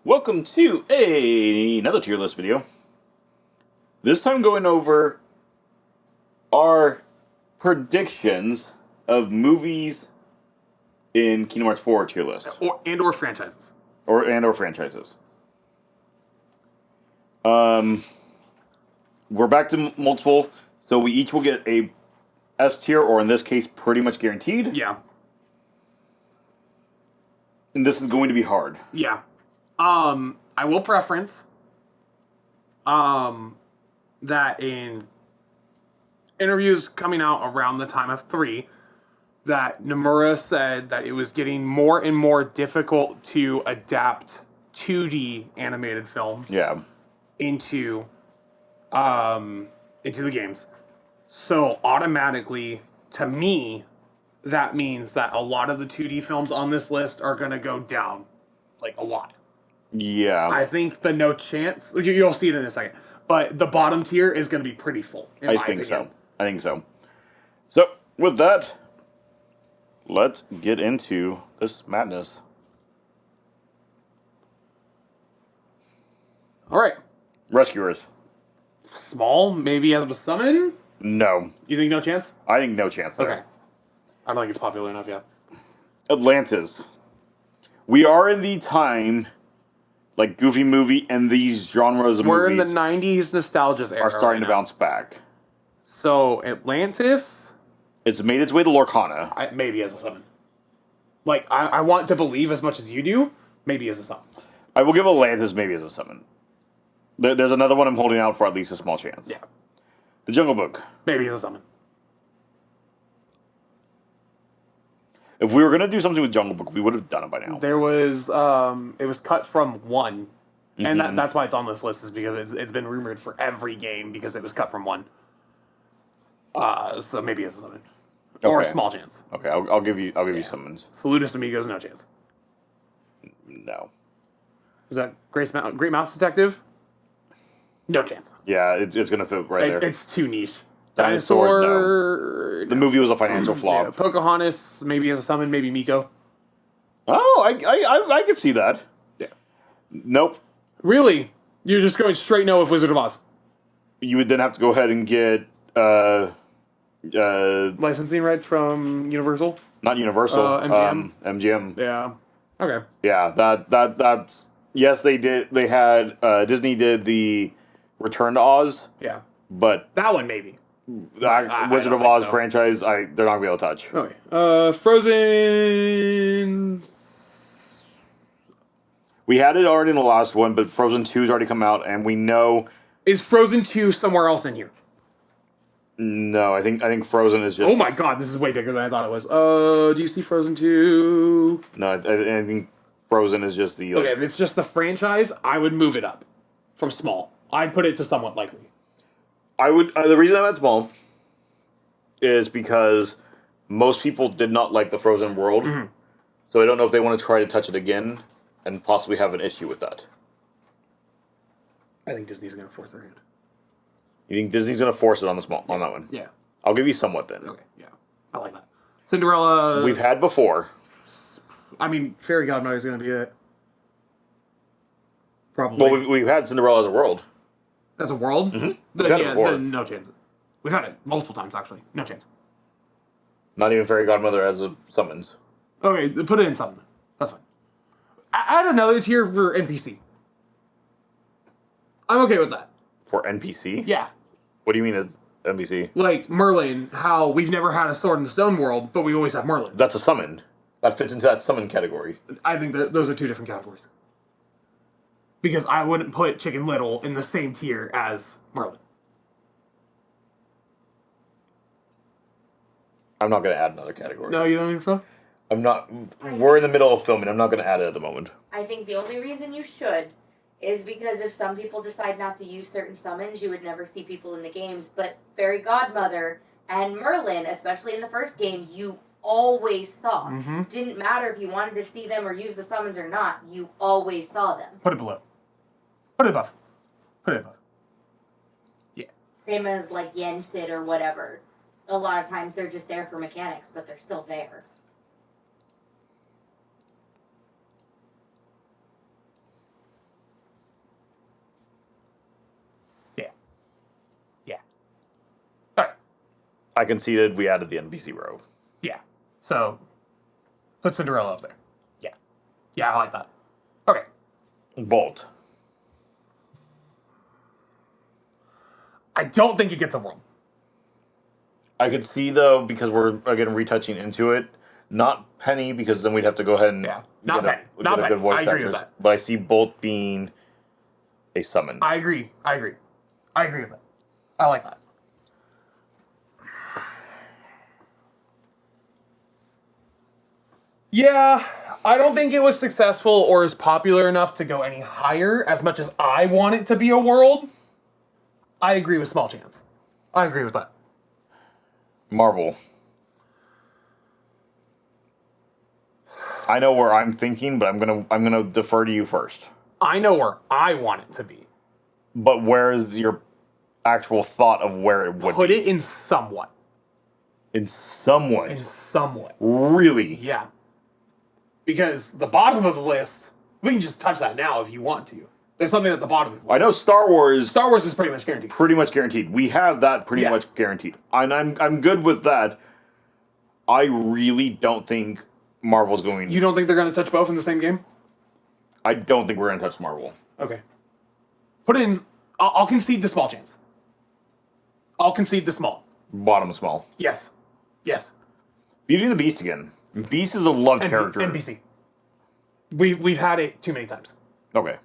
Welcome to another tier list video. This time going over our predictions of movies in Kingdom Hearts 4 tier list. Or franchises. Or franchises. We're back to multiple, so we each will get a S tier, or in this case, pretty much guaranteed. Yeah. And this is going to be hard. Yeah. I will preference that in interviews coming out around the time of 3, that Nomura said that it was getting more and more difficult to adapt 2D animated films into the games. So automatically, to me, that means that a lot of the 2D films on this list are going to go down, like a lot. Yeah. I think the no chance, you'll see it in a second, but the bottom tier is going to be pretty full, in my opinion. I think so. So, with that, let's get into this madness. All right. Rescuers. Small, maybe as a summon? No. You think no chance? I think no chance there. Okay. I don't think it's popular enough yet. Atlantis. We are in the time, like Goofy Movie and these genres of We're movies in the 90s nostalgia era. are starting to bounce back. So, Atlantis? It's made its way to Lorcana. Maybe as a summon. Like, I want to believe as much as you do, maybe as a summon. I will give Atlantis maybe as a summon. There's another one I'm holding out for at least a small chance. Yeah. The Jungle Book. Maybe as a summon. If we were going to do something with Jungle Book, we would have done it by now. There was, it was cut from 1. And that's why it's on this list, is because it's been rumored for every game because it was cut from 1. So maybe as a summon. Or a small chance. Okay, I'll give you summons. Saludos Amigos, no chance. No. Is that Great Mouse Detective? No chance. Yeah, it's going to fit right there. It's too niche. Dinosaur, No. The movie was a financial flop. Yeah, Pocahontas, maybe as a summon, maybe Miko. Oh, I could see that. Yeah. Nope. Really? You're just going straight no with Wizard of Oz? You would then have to go ahead and get licensing rights from Universal? Not Universal. MGM? MGM. Yeah. Okay. Yeah, that's yes, they did. They had Disney did the Return to Oz. Yeah. But that one maybe. Wizard of Oz franchise, they're not gonna be able to touch. Okay. Frozen. We had it already in the last one, but Frozen 2's already come out, and we know. Is Frozen 2 somewhere else in here? No, I think Frozen is just. Oh my god, this is way bigger than I thought it was. Do you see Frozen 2? No, I think Frozen is just the. Okay, if it's just the franchise, I would move it up from small. I'd put it to somewhat likely. I would. The reason I'm at small is because most people did not like the Frozen world, so I don't know if they want to try to touch it again and possibly have an issue with that. I think Disney's going to force their hand. You think Disney's going to force it on on that one? Yeah. I'll give you somewhat then. Okay. Yeah. I like that. Cinderella. We've had before. I mean, Fairy Godmother's going to be it. Probably. Well, we've had Cinderella as a world. As a world? Mm-hmm. Then no chance. We've had it multiple times, actually. No chance. Not even Fairy Godmother as a summons. Okay, put it in something. That's fine. Add another tier for NPC. I'm okay with that. For NPC? Yeah. What do you mean as NPC? Like Merlin, how we've never had a Sword in the Stone world, but we always have Merlin. That's a summon. That fits into that summon category. I think that those are two different categories. Because I wouldn't put Chicken Little in the same tier as Merlin. I'm not going to add another category. No, you don't think so? I'm not. We're in the middle of filming. I'm not going to add it at the moment. I think the only reason you should is because if some people decide not to use certain summons, you would never see people in the games. But Fairy Godmother and Merlin, especially in the first game, you always saw. Mm-hmm. Didn't matter if you wanted to see them or use the summons or not, you always saw them. Put it below. Put it above. Put it above. Yeah. Same as like Yensid or whatever. A lot of times they're just there for mechanics, but they're still there. I conceded. We added the NPC row. Yeah. So, put Cinderella up there. Yeah. Yeah, I like that. Okay. Bolt. I don't think it gets a world. I could see, though, because we're, again, retouching into it. Not Penny, because then we'd have to go ahead and not get Penny. a Not good Penny. voice I agree actors. with that. But I see Bolt being a summon. I agree. I agree with that. I like that. Yeah, I don't think it was successful or is popular enough to go any higher as much as I want it to be a world. I agree with small chance. I agree with that. Marvel. I know where I'm thinking, but I'm gonna defer to you first. I know where I want it to be. But where is your actual thought of where it would Put be? it in somewhat. In somewhat. In somewhat. Really? Yeah. Because the bottom of the list, we can just touch that now if you want to. There's something at the bottom of the list. I know Star Wars. Star Wars is pretty much guaranteed. Pretty much guaranteed. We have that pretty Yeah. much guaranteed. And I'm good with that. I really don't think Marvel's going. You don't think they're going to touch both in the same game? I don't think we're going to touch Marvel. Okay. Put it in. I'll concede the small chance. I'll concede the small. Bottom small. Yes. Yes. Beauty and the Beast again. Beast is a loved character. NPC. We've had it too many times. Okay.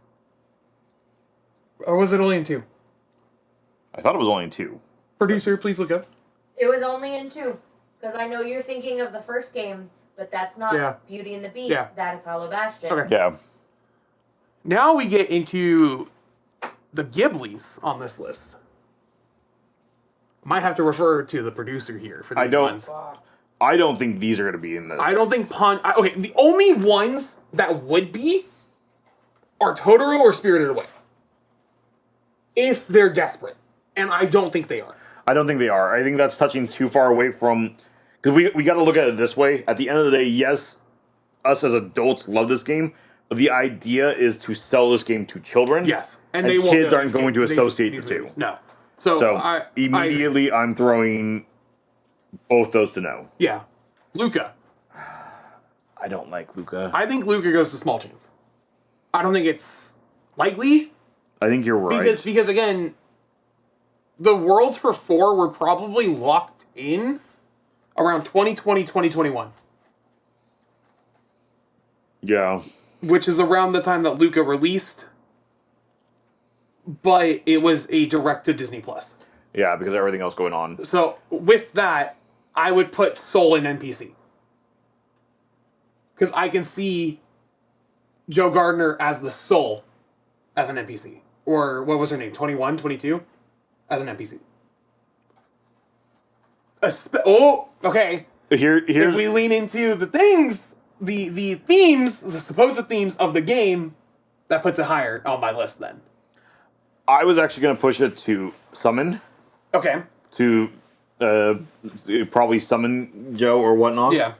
Or was it only in 2? I thought it was only in 2. Producer, please look up. It was only in 2. Because I know you're thinking of the first game, but that's not Yeah. Beauty and the Beast. Yeah. That is Hollow Bastion. Okay. Yeah. Now we get into the Ghiblis on this list. Might have to refer to the producer here for these ones. I don't think these are going to be in this. I don't think okay, the only ones that would be are Totoro or Spirited Away. If they're desperate. And I don't think they are. I don't think they are. I think that's touching too far away from... Because we got to look at it this way. At the end of the day, yes, us as adults love this game, but the idea is to sell this game to children. Yes. And they won't kids know aren't these going to games- associate these the two. movies. No. So, So immediately I'm throwing both those to no. yeah. Luca. I don't like Luca. I think Luca goes to small chance. I don't think it's likely. I think you're right. Because again, the worlds for 4 were probably locked in around 2020, 2021. Yeah. Which is around the time that Luca released. But it was a direct to Disney Plus. Yeah, because of everything else going on. So with that, I would put Soul in NPC. Because I can see Joe Gardner as the Soul as an NPC. Or what was her name? 21, 22? As an NPC. Okay. Here's If we lean into the things, the themes, the supposed themes of the game, that puts it higher on my list then. I was actually going to push it to summon. Okay. To probably summon Joe or whatnot. Yeah.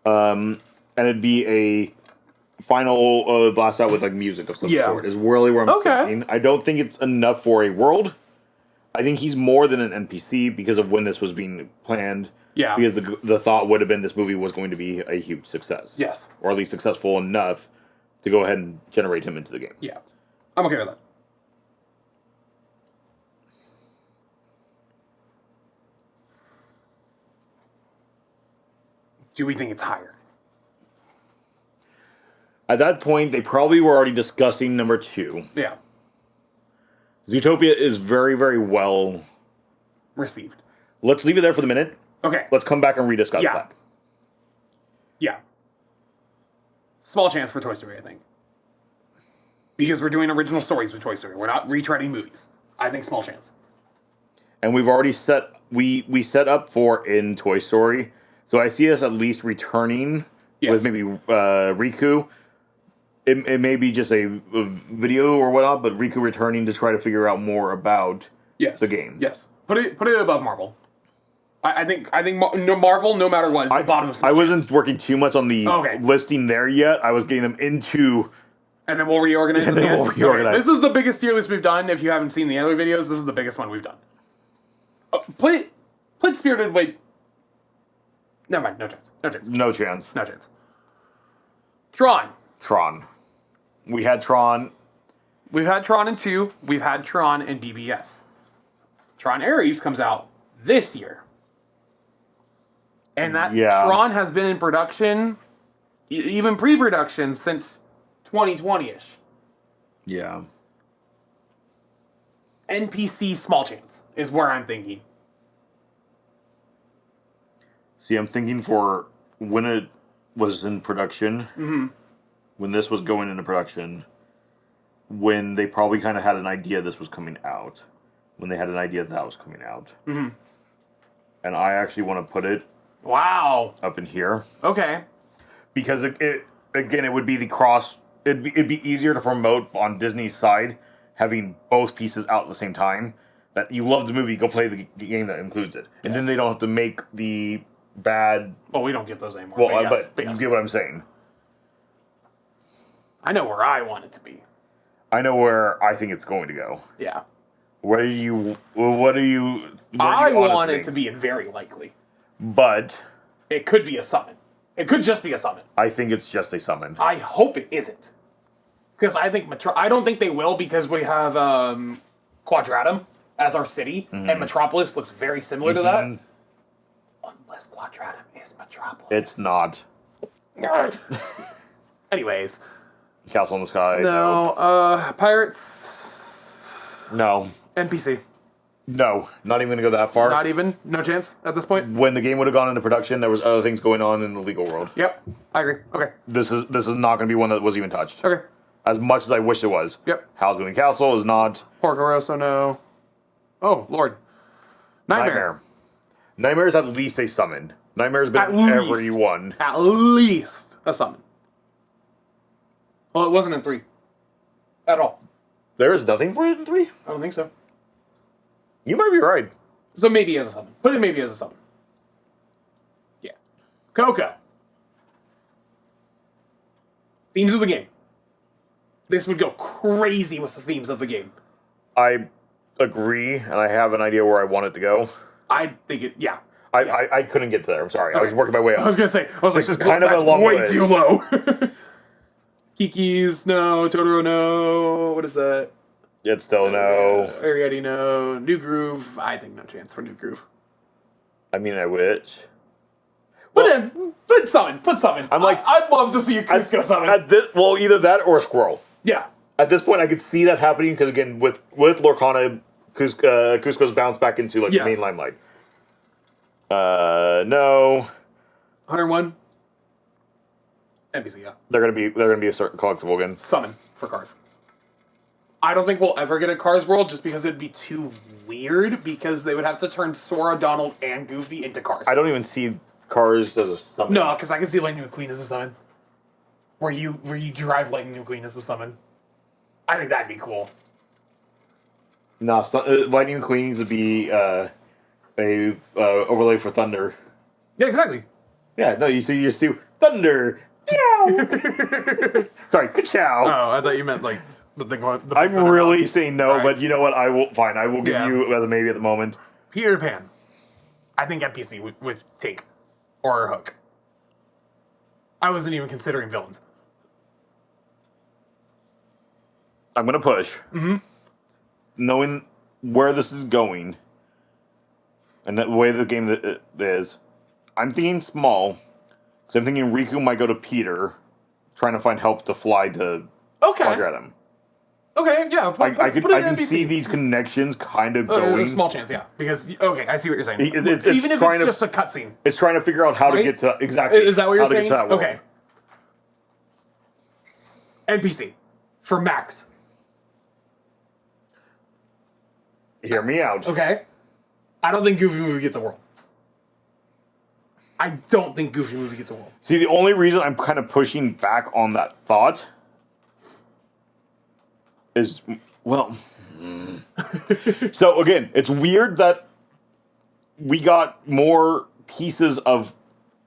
And it'd be a final blast out with like music of some sort. Is really where I'm thinking. I don't think it's enough for a world. I think he's more than an NPC because of when this was being planned. Yeah. Because the thought would have been this movie was going to be a huge success. Yes. Or at least successful enough to go ahead and generate him into the game. Yeah. I'm okay with that. Do we think it's higher? At that point, they probably were already discussing number 2. Yeah. Zootopia is very, very well Received. Let's leave it there for the minute. Okay. Let's come back and rediscuss that. Yeah. Small chance for Toy Story, I think. Because we're doing original stories with Toy Story. We're not retreading movies. I think small chance. And we've already set set up for in Toy Story. So I see us at least returning with maybe Riku. It may be just a video or whatnot, but Riku returning to try to figure out more about the game. Yes. Put it above Marvel. I think Marvel, no matter what, is the bottom of small I chance. wasn't working too much on the listing there yet. I was getting them into... And then we'll reorganize at the end? We'll reorganize. Okay. This is the biggest tier list we've done. If you haven't seen the other videos, this is the biggest one we've done. Put Put Spirited Away. Never mind. No chance. No chance. No chance. No chance. Tron. Tron. We had Tron. We've had Tron in 2. We've had Tron in BBS. Tron Ares comes out this year. And that Tron has been in production, even pre-production, since 2020-ish. Yeah. NPC small chance is where I'm thinking. See, I'm thinking for when it was in production, when this was going into production, when they probably kind of had an idea this was coming out, when they had an idea that was coming out. And I actually want to put it up in here. Okay. Because it would be the cross. It'd be easier to promote on Disney's side, having both pieces out at the same time. That you love the movie, go play the game that includes it, and then they don't have to make the bad. Well, we don't get those anymore. Well, but you get what I'm saying. I know where I want it to be. I know where I think it's going to go. Yeah. What do you? I want it to be very likely. But it could be a summon. It could just be a summon. I think it's just a summon. I hope it isn't. Because I think I don't think they will, because we have Quadratum as our city, and Metropolis looks very similar to that. Unless Quadratum is Metropolis. It's not. Anyways. Castle in the Sky. No. Pirates. No. NPC. No. Not even going to go that far. Not even? No chance at this point? When the game would have gone into production, there was other things going on in the legal world. Yep. I agree. Okay. This is not going to be one that was even touched. Okay. As much as I wish it was. Yep. Howl's Moving Castle is not. Porco Rosso, no. Oh, Lord. Nightmare. Nightmare's at least a summon. Nightmare's been every one. At least a summon. Well, it wasn't in 3. At all. There is nothing for it in 3? I don't think so. You might be right. So maybe as a summon. Put it maybe as a summon. Yeah. Coco. Themes of the game. This would go crazy with the themes of the game. I agree, and I have an idea where I want it to go. I think it, yeah. I couldn't get to there. I'm sorry. Okay. I was working my way up. I was going to say, this is kind of a long way way too low. Kiki's, no. Totoro, no. What is that? It's still no. Ariadne, no. New Groove, I think no chance for New Groove. I mean, I wish. Put summon. I'm like, I'd love to see a Cusco summon. Either that or a squirrel. Yeah. At this point, I could see that happening because, again, with Lorcana, Cusco's bounced back into the main limelight. No. 101. NPC, yeah. They're gonna be a certain collectible again. Summon for Cars. I don't think we'll ever get a Cars World just because it'd be too weird, because they would have to turn Sora, Donald, and Goofy into Cars. I don't even see Cars as a summon. No, because I can see Lightning McQueen as a summon. Where you drive Lightning McQueen as the summon. I think that'd be cool. No, Lightning McQueen needs to be a overlay for Thunder. Yeah, exactly. Yeah, no, you just do Thunder. Sorry, ka-chow. Oh, I thought you meant like the thing about the I'm really saying no, right. but you know what? I will give you as a maybe at the moment. Peter Pan. I think NPC would take. Or Hook. I wasn't even considering villains. I'm gonna push. Knowing where this is going, and the way the game is, I'm thinking small. So I'm thinking Riku might go to Peter, trying to find help to fly to Quadratum. Okay, yeah. I can see these connections kind of going. Small chance, yeah. Because I see what you're saying. Even if it's just a cutscene, it's trying to figure out how to get to exactly. Is that what you're saying? That okay. NPC for Max. Hear me out. Okay. I don't think Goofy Movie gets a world. I don't think Goofy Movie gets a world. See, the only reason I'm kind of pushing back on that thought is, well... So, again, it's weird that we got more pieces of,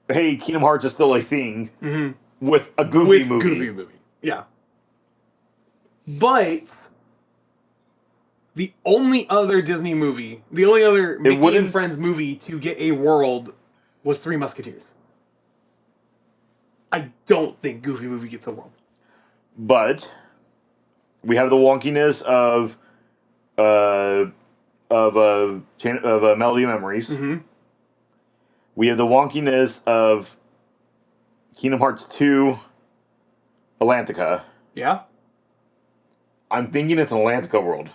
hey, Kingdom Hearts is still a thing, with a Goofy movie. Yeah. But... The only other Disney movie, the only other Mickey and wouldn't- Friends movie to get a world was Three Musketeers. I don't think Goofy movie gets a world. But we have the wonkiness of Melody of Memories. Mm-hmm. We have the wonkiness of Kingdom Hearts 2 Atlantica. Yeah? I'm thinking it's an Atlantica world.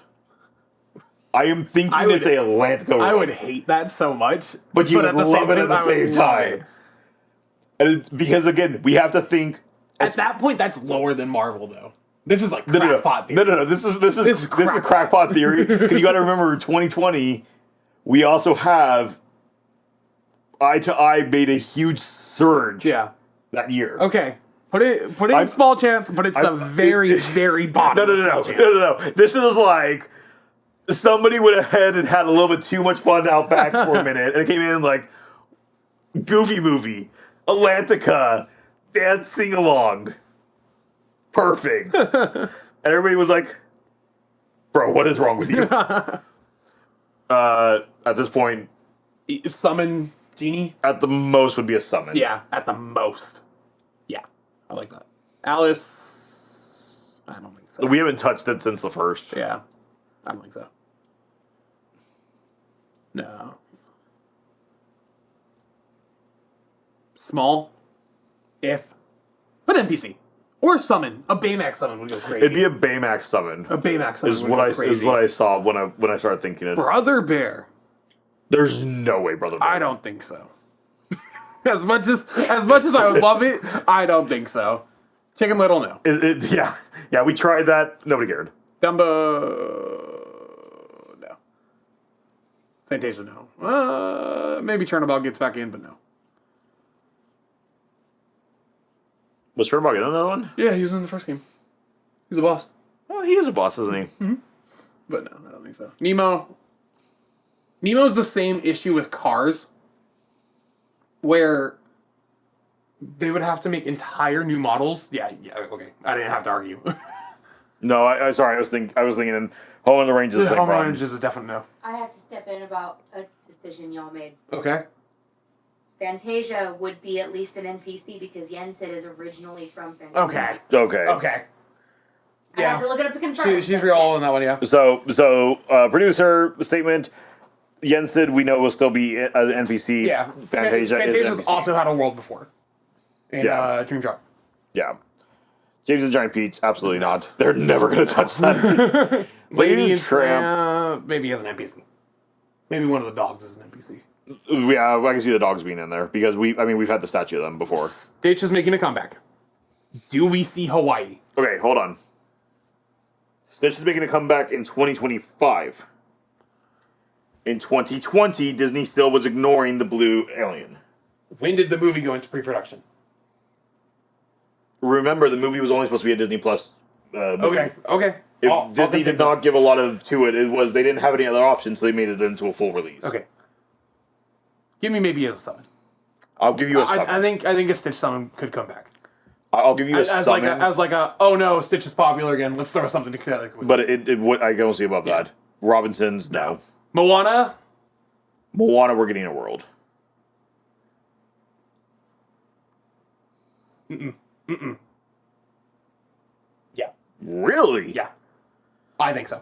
I am thinking I would- it's a Atlantica world. I would hate that so much. But you would love it at the I would same love time. it. And it's, because, again, we have to think... At that point, that's lower than Marvel, though. This is like No, crackpot theory. no. This is crackpot theory. Because you got to remember, 2020, we also have Eye to Eye made a huge surge that year. Okay. Put it in small chance, but it's the very, very bottom. No. This is like somebody went ahead and had a little bit too much fun out back for a minute, and it came in like Goofy movie, Atlantica, dance sing along, perfect, and everybody was like, "Bro, what is wrong with you?" At this point, Summon Genie? at the most would be a summon. Yeah, at the most. Yeah, I like that. Alice, I don't think so. We haven't touched it since the first. Yeah, I don't think so. No. Small, if, but NPC or summon. A Baymax summon would go crazy. It'd be a Baymax summon. A Baymax summon Is would what go I crazy. is what I saw when I started thinking it. Brother Bear. There's no way, brother. I don't think so. as much as I would love it, I don't think so. Chicken Little, no. Yeah. We tried that. Nobody cared. Dumbo, no. Fantasia, no. Maybe Turnabout gets back in, but no. Was Turnabout in another one? Yeah, he was in the first game. He's a boss. Well, he is a boss, isn't he? Mm-hmm. But no, I don't think so. Nemo's the same issue with Cars, where they would have to make entire new models. Yeah, okay. I didn't have to argue. No, I'm sorry. I was thinking in Home on the Range is the same Home problem. Range is a definite no. I have to step in about a decision y'all made. Okay. Fantasia would be at least an NPC because Yensid is originally from Fantasia. Okay. I have to look it up to confirm. She's real all in that one, yeah. So producer statement. Yensid, we know, will still be an NPC. Yeah. Fantasia is Fantasia's NPC. also had a world before. In Yeah. Dream Drop. Yeah. James and Giant Peach, absolutely not. They're never going to touch that. Lady and Tramp. Tramp, maybe as an NPC. Maybe one of the dogs is an NPC. Yeah, I can see the dogs being in there because we've had the statue of them before. Stitch is making a comeback. Do we see Hawaii? Okay, hold on. Stitch is making a comeback in 2025. In 2020, Disney still was ignoring the blue alien. When did the movie go into pre-production? Remember, the movie was only supposed to be a Disney Plus movie. Okay. Disney did not give a lot to it. It was they didn't have any other options, so they made it into a full release. Okay. Give me maybe as a summon. I'll give you a summon. I think a Stitch summon could come back. I'll give you a As summon. like a oh no, Stitch is popular again. Let's throw something together. But it would I don't see above that. Robinsons, no. Moana. Moana, we're getting a world. Yeah. Really? Yeah. I think so.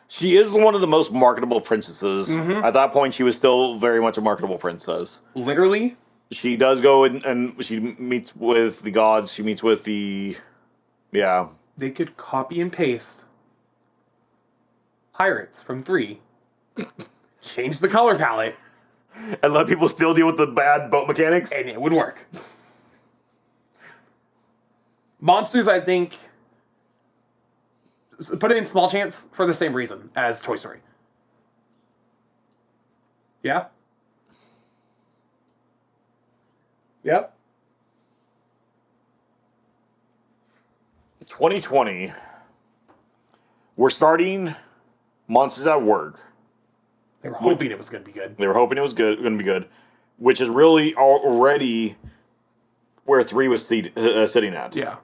She is one of the most marketable princesses. Mm-hmm. At that point, she was still very much a marketable princess. Literally. She does go and she meets with the gods. She meets with the... Yeah. They could copy and paste Pirates from 3. Change the color palette. And let people still deal with the bad boat mechanics? And it would work. Monsters, I think... Put it in small chance for the same reason as Toy Story. Yeah? Yep. 2020. We're starting Monsters at Work. They were hoping it was going to be good. They were hoping it was going to be good, which is really already where 3 was sitting at. Yeah.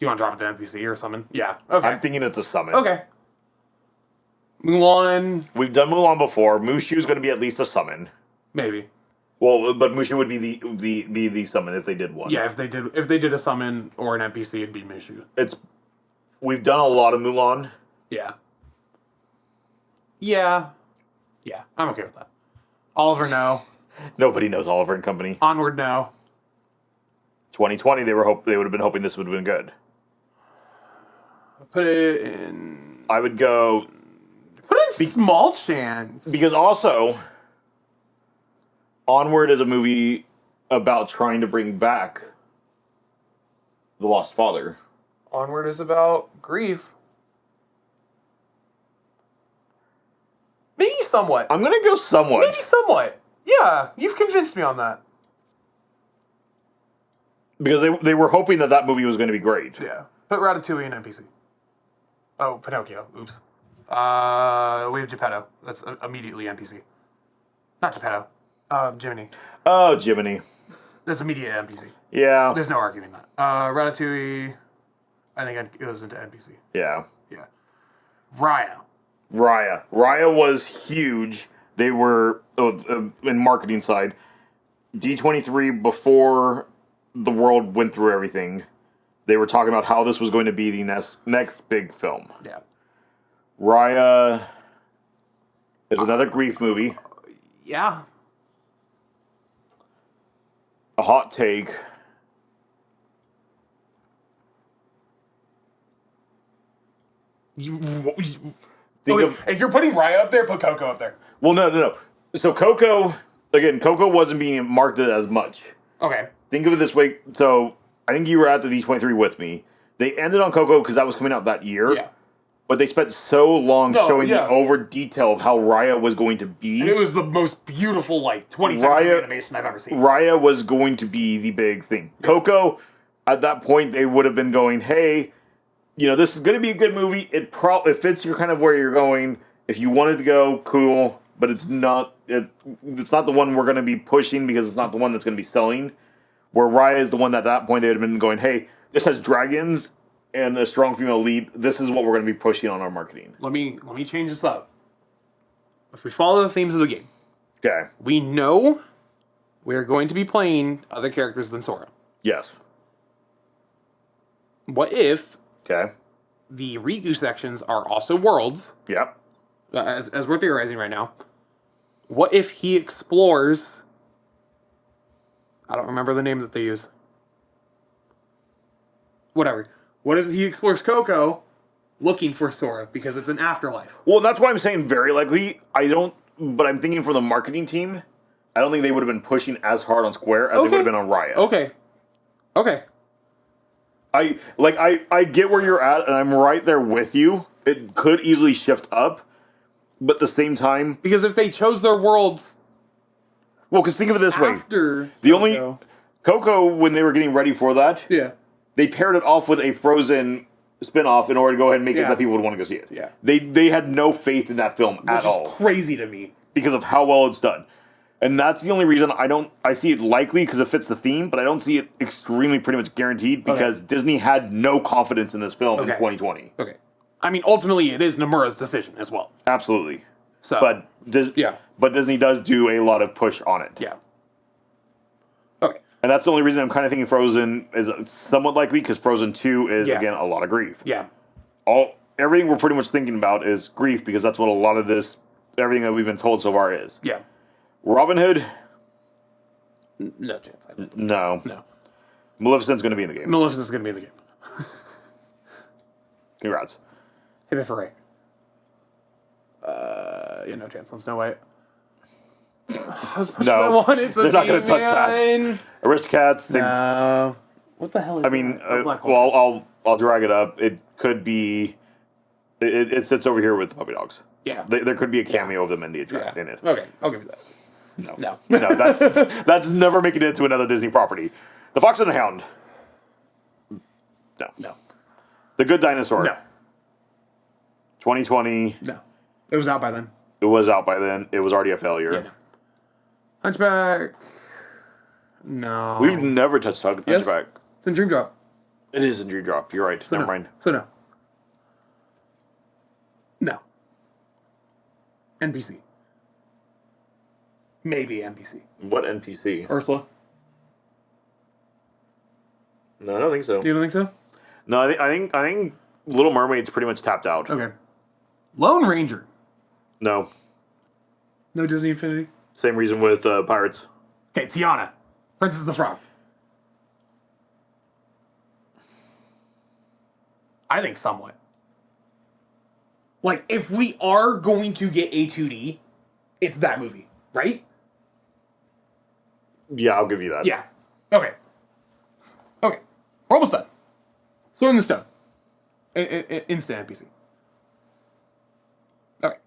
you want to drop it to NPC or something? Yeah. Okay. I'm thinking it's a summon. Okay. Mulan, We've done Mulan before. Mushu is going to be at least a summon. maybe. Well, but Mushu would be the summon if they did one. Yeah, if they did a summon or an NPC, it'd be Mushu. We've done a lot of Mulan. Yeah. Yeah. Yeah. I'm okay with that. Oliver, no. Nobody knows Oliver and Company. Onward, no. 2020, they would have been hoping this would have been good. Put it in. I would go Put it in small chance. because also Onward is a movie about trying to bring back the lost father. Onward is about grief. Maybe somewhat. I'm gonna go somewhat. Maybe somewhat. Yeah, you've convinced me on that. Because they were hoping that movie was going to be great. Yeah. Put Ratatouille in NPC. Oh, Pinocchio. Oops. We have Geppetto. That's immediately NPC. Not Geppetto. Jiminy. Oh, Jiminy. That's immediate NPC. Yeah. There's no arguing that. Ratatouille, I think it goes into NPC. Yeah. Yeah. Raya. Raya was huge. They were, in marketing side, D23 before the world went through everything. They were talking about how this was going to be the next big film. Yeah. Raya is another grief movie. Yeah. A hot take. If you're putting Raya up there, put Coco up there. Well, no. So Coco wasn't being marketed as much. Okay. Think of it this way. So I think you were at the D23 with me. They ended on Coco because that was coming out that year. Yeah. But they spent so long showing the over detail of how Raya was going to be. And it was the most beautiful, 20 seconds of animation I've ever seen. Raya was going to be the big thing. Yeah. Coco, at that point, they would have been going, hey, this is going to be a good movie. It fits your kind of where you're going. If you wanted to go, cool. But it's not it's not the one we're going to be pushing because it's not the one that's going to be selling. Where Raya is the one at that point they would have been going, hey, this has dragons and a strong female lead. This is what we're going to be pushing on our marketing. Let me change this up. If we follow the themes of the game, okay, we know we're going to be playing other characters than Sora. Yes. What if okay the Riku sections are also worlds? Yep. As we're theorizing right now. What if he explores? I don't remember the name that they use. Whatever. What if he explores Coco looking for Sora because it's an afterlife? Well, that's why I'm saying very likely. But I'm thinking for the marketing team, I don't think they would have been pushing as hard on Square as they would have been on Raya. Okay. I get where you're at, and I'm right there with you. It could easily shift up, but at the same time, because if they chose their worlds, well, because think of it this way: Coco, when they were getting ready for that, they paired it off with a Frozen spinoff in order to go ahead and make it that people would want to go see it. Yeah, they had no faith in that film at all, which is crazy to me because of how well it's done. And that's the only reason I see it likely because it fits the theme, but I don't see it extremely pretty much guaranteed because Disney had no confidence in this film in 2020. Okay. I mean, ultimately, it is Nomura's decision as well. Absolutely. So, but Disney does do a lot of push on it. Yeah. Okay. And that's the only reason I'm kind of thinking Frozen is somewhat likely because Frozen 2 is, again, a lot of grief. Yeah. Everything we're pretty much thinking about is grief because that's what a lot of everything that we've been told so far is. Yeah. Robin Hood? No chance. No. Maleficent's going to be in the game. Maleficent's going to be in the game. Congrats. Hit it for Ray. No chance on Snow White. They're not going to touch that. Aristocats. No. What the hell is that? I'll drag it up. It could be... It sits over here with the puppy dogs. Yeah. There could be a cameo of them in it. Okay, I'll give you that. No, that's never making it into another Disney property. The Fox and the Hound. No. The Good Dinosaur. No. 2020. No. It was out by then. It was out by then. It was already a failure. Yeah. Hunchback. No. We've never touched Hunchback. It's in Dream Drop. It is a Dream Drop. You're right. So Never no. mind. So no. No. NPC. Maybe NPC. What NPC? Ursula. No, I don't think so. You don't think so? No, I think Little Mermaid's pretty much tapped out. Okay. Lone Ranger. No. No Disney Infinity? Same reason with Pirates. Okay, Tiana. Princess of the Frog. I think somewhat. Like, if we are going to get a 2D, it's that movie, right? Yeah, I'll give you that. Yeah. Okay. Okay. We're almost done. Sword in the Stone. Instant NPC. Okay.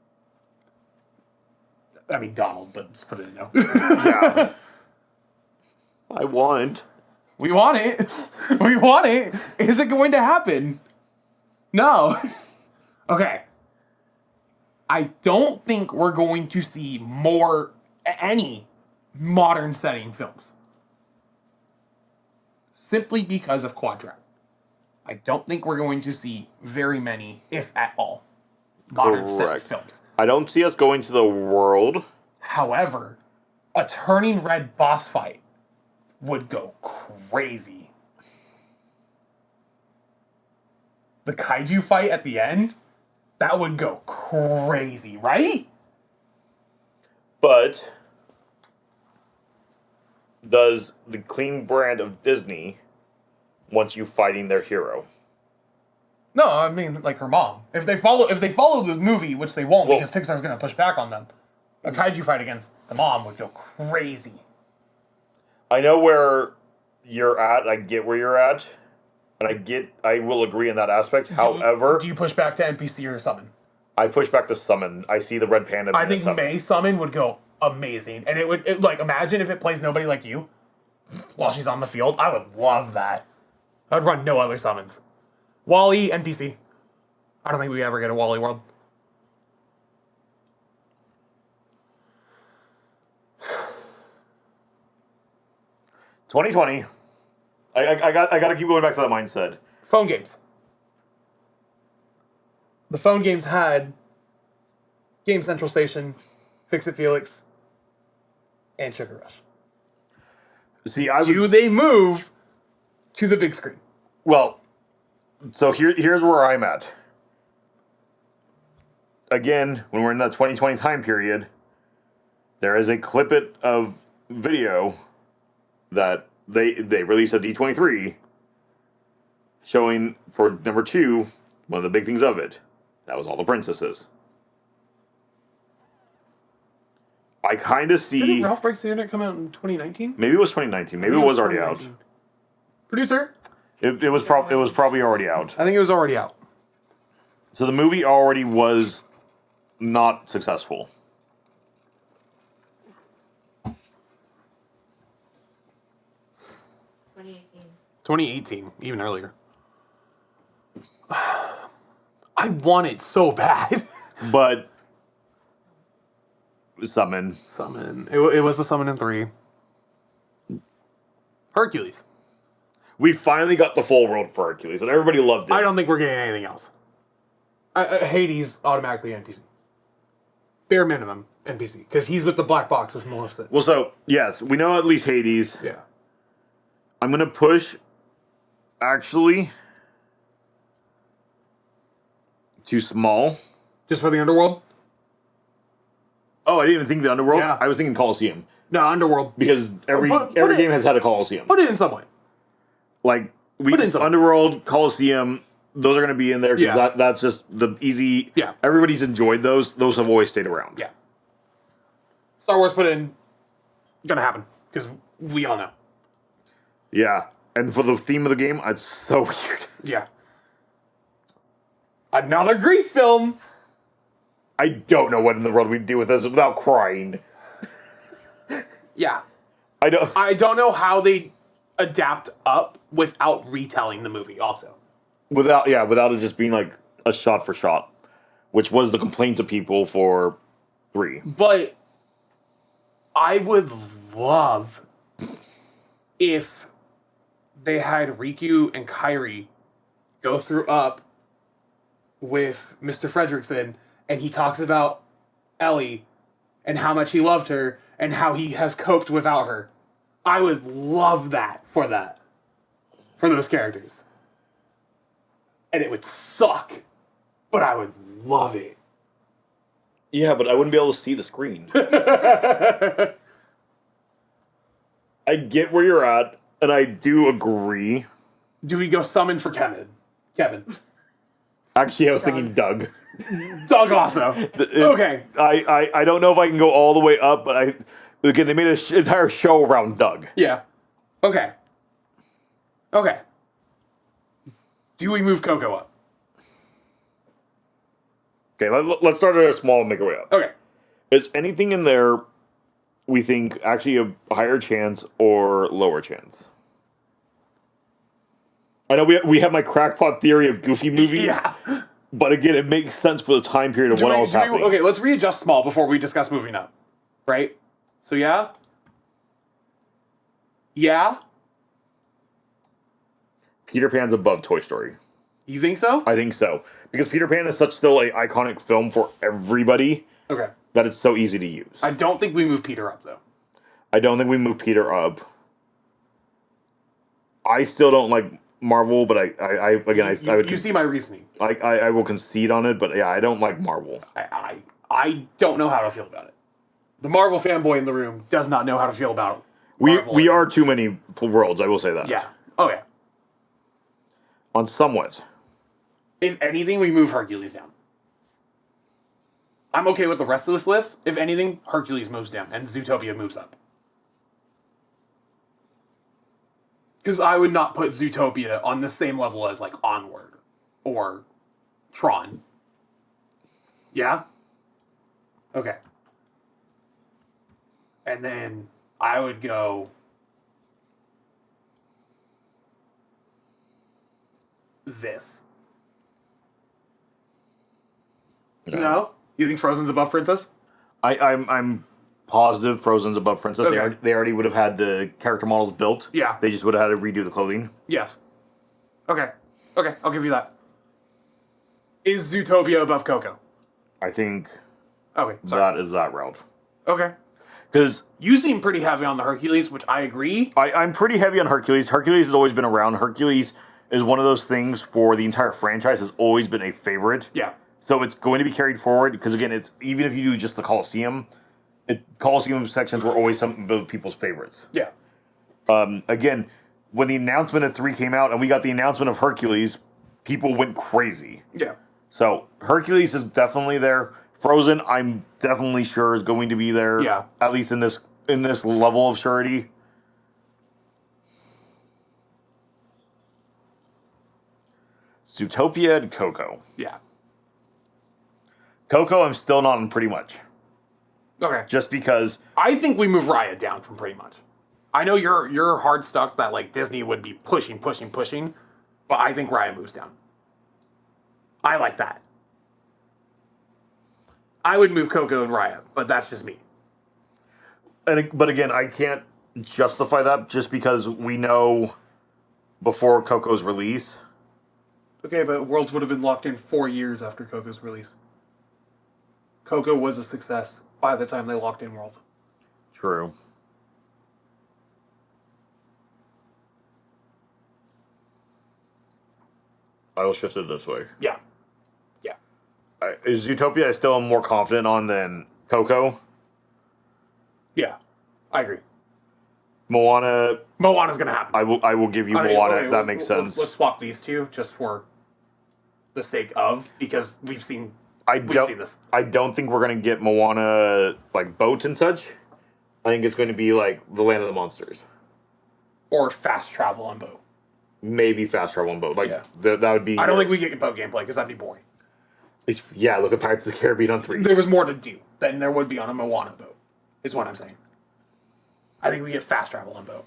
I mean, Donald, but just put it in now. Yeah. I want. We want it. We want it. Is it going to happen? No. Okay. I don't think we're going to see any modern setting films. Simply because of Quadrat. I don't think we're going to see very many, if at all, modern set Correct. films. I don't see us going to the world. However, a Turning Red boss fight would go crazy. The kaiju fight at the end, that would go crazy, right? But does the clean brand of Disney want you fighting their hero? No, I mean like her mom. If they follow the movie, which they won't, Well- because Pixar's gonna push back on them, a kaiju fight against the mom would go crazy. I know where you're at. I get where you're at. And I will agree in that aspect. However, Do you push back to NPC or summon? I push back to summon. I see the red panda. I being a think summon. May summon would go amazing. And like, imagine if it plays Nobody Like You while she's on the field. I would love that. I would run no other summons. Wally, NPC. I don't think we ever get a Wally world. $2020. I got to keep going back to that mindset. Phone games. The phone games had Game Central Station, Fix It Felix, and Sugar Rush. See, I Do was they move to the big screen? well. So here's where I'm at. Again, when we're in that 2020 time period, there is a clip of video that they released at D23 showing for number 2, one of the big things of it. That was all the princesses. I kind of see... Didn't Ralph Breaks the Internet come out in 2019? Maybe it was 2019. Maybe it was already out. 2019. Producer? It was probably already out. I think it was already out. So the movie already was not successful. 2018, even earlier. I want it so bad. But summon. Summon. It was a summon in 3. Hercules. We finally got the full world for Hercules, and everybody loved it. I don't think we're getting anything else. Hades automatically NPC. Bare minimum NPC. Because he's with the black box with Maleficent. Well, so, yes, we know at least Hades. Yeah. I'm going to push, actually, too small. Just for the Underworld? Oh, I didn't even think the Underworld. Yeah. I was thinking Colosseum. No, Underworld. Because every Put game has had a Colosseum. Put it in some way. Like, Put it in some- Underworld, Colosseum, those are going to be in there. 'Cause Yeah. That's just the easy... Yeah. Everybody's enjoyed those. Those have always stayed around. Yeah. Star Wars put in. Gonna happen. Because we all know. Yeah. And for the theme of the game, it's so weird. Yeah. Another Greek film. I don't know what in the world we'd do with this without crying. Yeah. I don't know how they adapt up without retelling the movie also. without it just being like a shot for shot, which was the complaint of people for 3. But I would love if they had Riku and Kairi go through Up with Mr. Fredrickson, and he talks about Ellie and how much he loved her and how he has coped without her. I would love that. For those characters. And it would suck, but I would love it. Yeah, but I wouldn't be able to see the screen. I get where you're at, and I do agree. Do we go summon for Kevin? Actually, I was thinking Doug. Doug also. Okay. I don't know if I can go all the way up, but again, they made an entire show around Doug. Yeah. Okay. Do we move Coco up? Okay, let's start at a small and make our way up. Okay. Is anything in there we think actually a higher chance or lower chance? I know we have my crackpot theory of Goofy movie. Yeah. But again, it makes sense for the time period of what all was happening. Okay, let's readjust small before we discuss moving up. Right? So yeah? Yeah? Peter Pan's above Toy Story. You think so? I think so. Because Peter Pan is such still an iconic film for everybody Okay. that it's so easy to use. I don't think we move Peter up, though. I don't think we move Peter up. I still don't like Marvel, but I would... You see my reasoning. I will concede on it, but yeah, I don't like Marvel. I don't know how to feel about it. The Marvel fanboy in the room does not know how to feel about it. We are too many worlds, I will say that. Yeah. Oh, yeah. On somewhat. If anything, we move Hercules down. I'm okay with the rest of this list. If anything, Hercules moves down and Zootopia moves up. Because I would not put Zootopia on the same level as, like, Onward or Tron. Yeah? Okay. And then I would go... this. No? You think Frozen's above Princess? I'm positive Frozen's above Princess. Okay. They already would have had the character models built. Yeah. They just would have had to redo the clothing. Yes. Okay, I'll give you that. Is Zootopia above Coco? I think Okay, sorry. that is that route. Okay. Because You seem pretty heavy on the Hercules, which I agree. I'm pretty heavy on Hercules. Hercules has always been around. Hercules is one of those things for the entire franchise has always been a favorite. Yeah. So it's going to be carried forward because again, it's even if you do just the Coliseum, Coliseum sections were always some of people's favorites. Yeah. Again, when the announcement of 3 came out and we got the announcement of Hercules, people went crazy. Yeah. So Hercules is definitely there. Frozen, I'm definitely sure is going to be there. Yeah. At least in this level of surety. Zootopia and Coco. Yeah. Coco, I'm still not on pretty much. Okay. Just because I think we move Raya down from pretty much. I know you're hard stuck that like Disney would be pushing, but I think Raya moves down. I like that. I would move Coco and Raya, but that's just me. But again, I can't justify that just because we know before Coco's release. Okay, but Worlds would have been locked in 4 years after Coco's release. Coco was a success by the time they locked in World. True. I will shift it this way. Yeah. Is Zootopia I still am more confident on than Coco? Yeah. I agree. Moana's gonna happen. I will give you Moana. Okay, that makes sense. Let's swap these two just for the sake of, because we've seen this. I don't think we're gonna get Moana like boat and such. I think it's going to be like the Land of the Monsters. Or fast travel on boat. Maybe fast travel on boat. Like yeah. that would be. I don't think we get boat gameplay because that'd be boring. Yeah, look at Pirates of the Caribbean on 3. There was more to do than there would be on a Moana boat, is what I'm saying. I think we get fast travel on boat.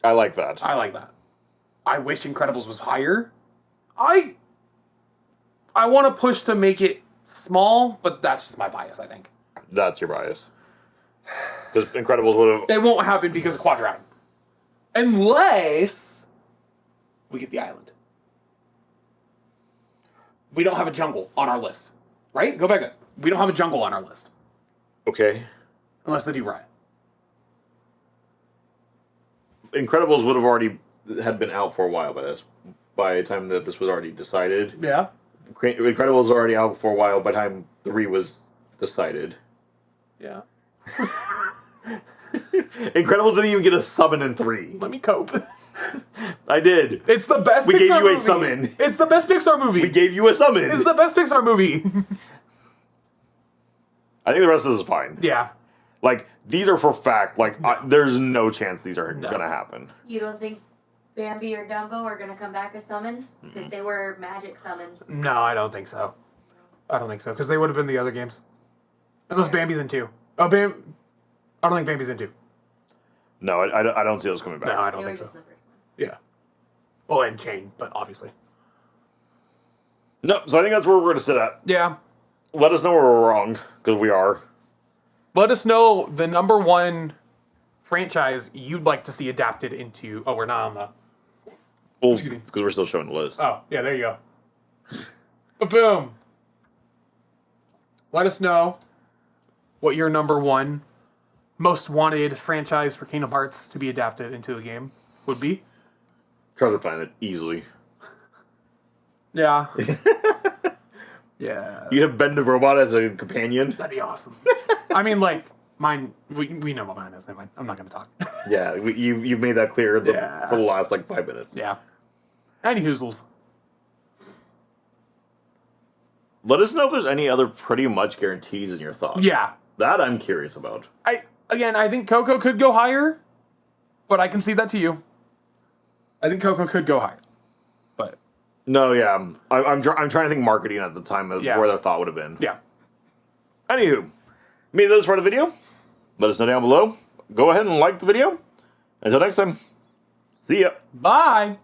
I like that. I wish Incredibles was higher. I want to push to make it small, but that's just my bias, I think. That's your bias. Because Incredibles would have... It won't happen because of Quadratic. Unless we get the island. We don't have a jungle on our list. Right? Go back up. We don't have a jungle on our list. Okay. Unless they do Raya. Incredibles would have already had been out for a while by the time that this was already decided. Yeah. Incredibles was already out for a while by the time 3 was decided. Yeah. Incredibles didn't even get a summon in 3. Let me cope. I did. It's the best We Pixar gave you movie. a summon. It's the best Pixar movie. We gave you a summon. It's the best Pixar movie. I think the rest of this is fine. Yeah. Like, these are for fact. Like, there's no chance these are gonna happen. You don't think Bambi or Dumbo are going to come back as summons? Because they were magic summons. No, I don't think so. I don't think so. Because they would have been the other games. Unless Bambi's in 2. Oh, I don't think Bambi's in 2. No, I don't see those coming back. No, I They don't were think just so. the first one. Yeah. Well, and Chain, but obviously. No, so I think that's where we're gonna sit at. Yeah. Let us know where we're wrong, because we are. Let us know the number one franchise you'd like to see adapted into. Oh, we're not on the. Well, Excuse me. because we're still showing the list. Oh, yeah, there you go. Boom. Let us know what your number one most wanted franchise for Kingdom Hearts to be adapted into the game would be. Treasure Planet, easily. Yeah. Yeah. You'd have Ben the Robot as a companion. That'd be awesome. I mean, like, mine, we know what mine is. I'm not going to talk. Yeah, you've made that clear Yeah. for the last, 5 minutes. Yeah. Any hoozles. Let us know if there's any other pretty much guarantees in your thoughts. Yeah. That I'm curious about. I think Coco could go higher, but I can see that to you. I think Coco could go higher. But. No, yeah. I'm trying to think marketing at the time of where that thought would have been. Yeah. Anywho, made this part of the video. Let us know down below. Go ahead and like the video. Until next time, see ya. Bye.